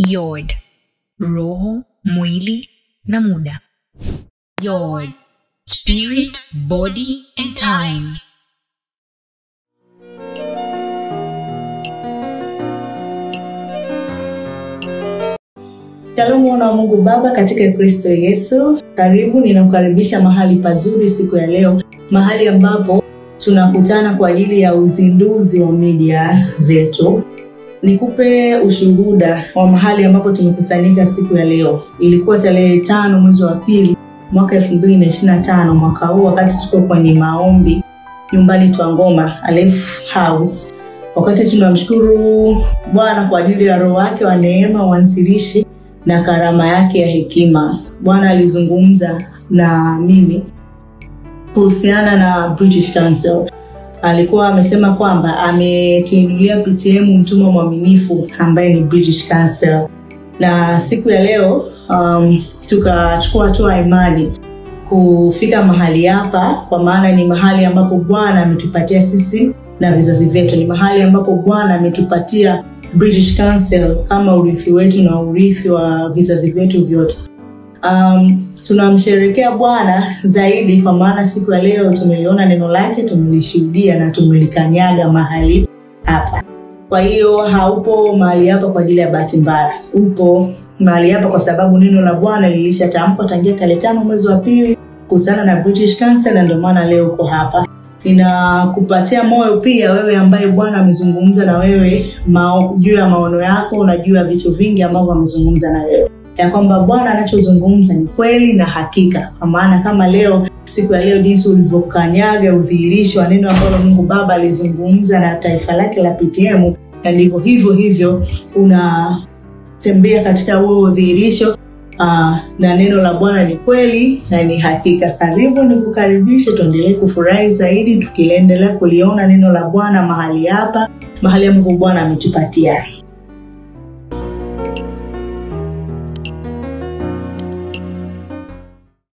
Yod, roho, mwili na muda. Yod, spirit, body and time. Shalom wana wa Mungu Baba katika Kristo Yesu. Karibu, ninakukaribisha mahali pazuri siku ya leo, mahali ambapo tunakutana kwa ajili ya uzinduzi wa media zetu. Nikupe ushuhuda wa mahali ambapo tumekusanyika siku ya leo. Ilikuwa tarehe 5 mwezi wa pili mwaka 2025, mwaka huu, wakati tuko kwenye maombi nyumbani Twangoma Aleph House. Wakati tunamshukuru Bwana kwa ajili ya roho wake wa neema, uanzilishi na karama yake ya hekima. Bwana alizungumza na mimi kuhusiana na British Council. Alikuwa amesema kwamba ametuinulia PTM mtumwa mwaminifu ambaye ni British Council. Na siku ya leo tukachukua hatua ya imani kufika mahali hapa, kwa maana ni mahali ambapo Bwana ametupatia sisi na vizazi vyetu. Ni mahali ambapo Bwana ametupatia British Council kama urithi wetu na urithi wa vizazi vyetu vyote. Tunamsherehekea Bwana zaidi kwa maana siku ya leo tumeliona neno lake, tumelishuhudia na tumelikanyaga mahali hapa. Kwa hiyo haupo mahali hapa kwa ajili ya bahati mbaya. Upo mahali hapa kwa sababu neno la Bwana lilishatamkwa tangia tarehe 5 mwezi wa pili kuhusiana na British Council, na ndio maana leo uko hapa. Ninakupatia moyo pia wewe ambaye Bwana amezungumza na wewe juu ya maono yako, unajua vitu vingi ambavyo amezungumza na wewe, ya kwamba Bwana anachozungumza ni kweli na hakika. Kwa maana kama leo, siku ya leo, jinsi ulivyokanyaga udhihirisho wa neno ambalo Mungu Baba alizungumza na taifa lake la PTM, na ndivyo hivyo unatembea katika huo udhihirisho. Na neno la Bwana ni kweli na ni hakika. Karibu, nikukaribishe tuendelee kufurahi zaidi tukiendelea kuliona neno la Bwana mahali hapa, mahali ambapo Bwana ametupatia.